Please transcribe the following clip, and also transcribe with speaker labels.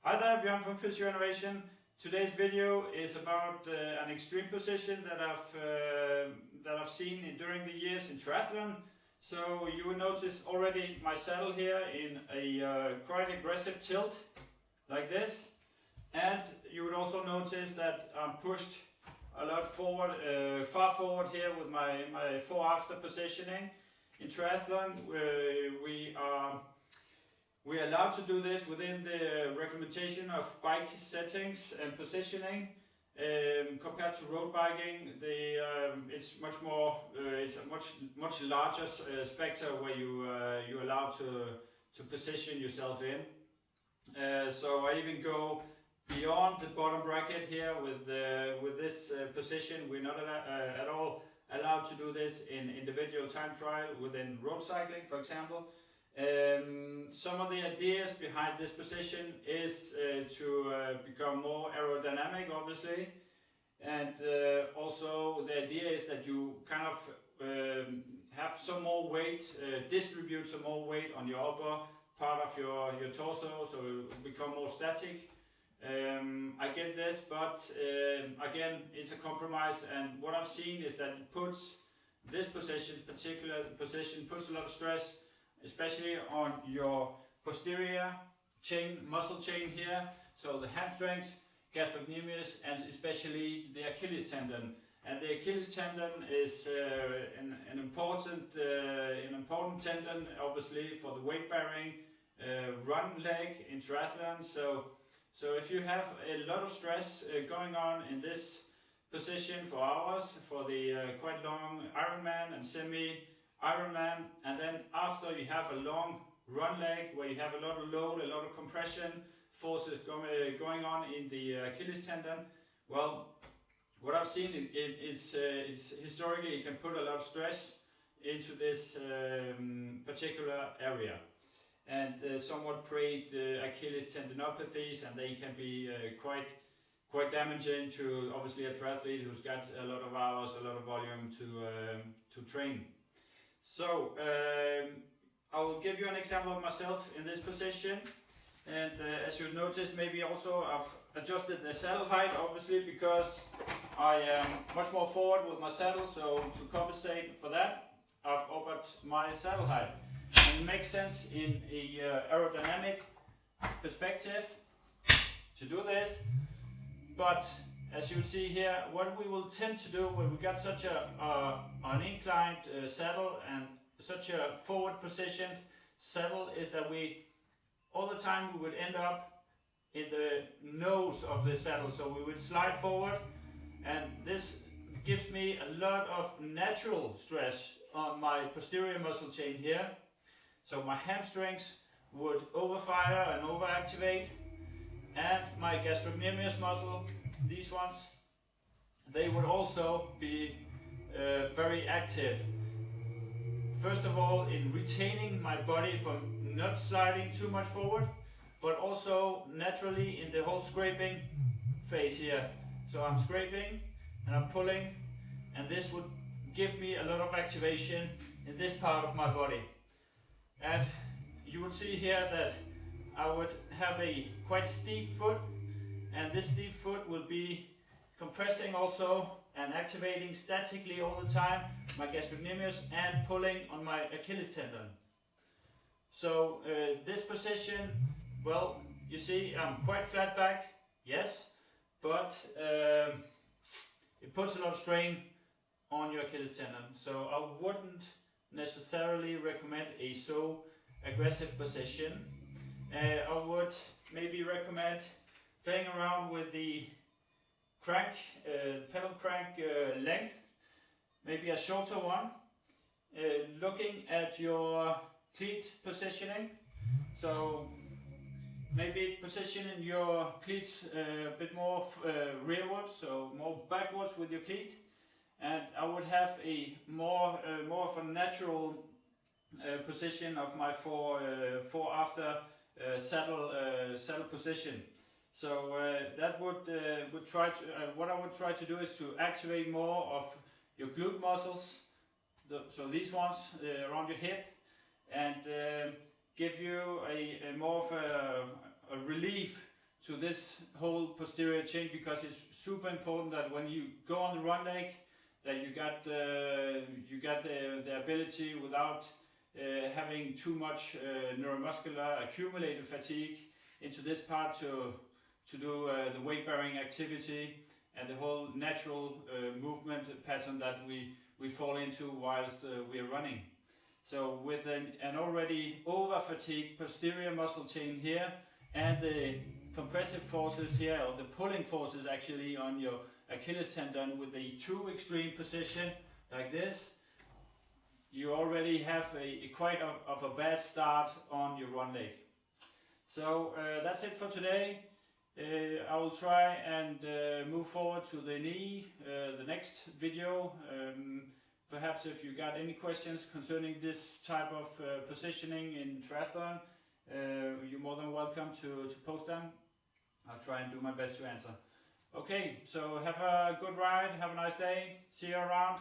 Speaker 1: Hi there, Björn from Physio Innovation. Today's video is about an extreme position that I've seen during the years in triathlon. So you will notice already my saddle here in a quite aggressive tilt like this, and you would also notice that I'm pushed a lot forward, far forward here with my fore after positioning. In triathlon, we are allowed to do this within the recommendation of bike settings and positioning. Compared to road biking, it's much more. It's a much larger spectrum where you're allowed to position yourself in. So I even go beyond the bottom bracket here with this position. We're not at all allowed to do this in individual time trial within road cycling, for example. Some of the ideas behind this position is to become more aerodynamic, obviously, and also the idea is that you kind of have some more weight, distribute some more weight on your upper part of your torso, so it will become more static. I get this, but again, it's a compromise, and what I've seen is that it puts this particular position puts a lot of stress, especially on your posterior muscle chain here, so the hamstrings, gastrocnemius, and especially the Achilles tendon. And the Achilles tendon is an important tendon, obviously, for the weight bearing run leg in triathlon. So if you have a lot of stress going on in this position for hours, for the quite long Ironman and semi-Ironman, and then after you have a long run leg where you have a lot of load, a lot of compression forces going on in the Achilles tendon, well, what I've seen is historically it can put a lot of stress into this particular area, and somewhat create Achilles tendinopathies, and they can be quite damaging to obviously a triathlete who's got a lot of hours, a lot of volume to train. So I will give you an example of myself in this position, and as you noticed, maybe also I've adjusted the saddle height, obviously, because I am much more forward with my saddle, so to compensate for that, I've upped my saddle height. And it makes sense in a aerodynamic perspective to do this, but as you see here, what we will tend to do when we got such an inclined saddle and such a forward positioned saddle is that we all the time we would end up in the nose of the saddle, so we would slide forward, and this gives me a lot of natural stress on my posterior muscle chain here. So my hamstrings would overfire and overactivate, and my gastrocnemius muscle, these ones, they would also be very active. First of all, in retaining my body from not sliding too much forward, but also naturally in the whole scraping phase here. So I'm scraping and I'm pulling, and this would give me a lot of activation in this part of my body. And you would see here that I would have a quite steep foot, and this steep foot will be compressing also and activating statically all the time my gastrocnemius and pulling on my Achilles tendon. So this position, well, you see I'm quite flat back, yes, but it puts a lot of strain on your Achilles tendon. So I wouldn't necessarily recommend a so aggressive position. I would maybe recommend playing around with the crank, pedal crank length, maybe a shorter one, looking at your cleat positioning. So maybe positioning your cleats a bit more rearward, so more backwards with your cleat, and I would have a more of a natural position of my fore after saddle position. So that would try to what I would try to do is to activate more of your glute muscles, so these ones around your hip, and give you a more of a relief to this whole posterior chain, because it's super important that when you go on the run leg, that you got the ability without having too much neuromuscular accumulated fatigue into this part to do the weight bearing activity and the whole natural movement pattern that we fall into whilst we are running. So with an already over fatigued posterior muscle chain here, and the compressive forces here, or the pulling forces actually on your Achilles tendon with the true extreme position like this, you already have a quite of a bad start on your run leg. So that's it for today. I will try and move forward to the knee, the next video. Perhaps if you got any questions concerning this type of positioning in triathlon, you're more than welcome to post them. I'll try and do my best to answer. Okay, so have a good ride, have a nice day, see you around.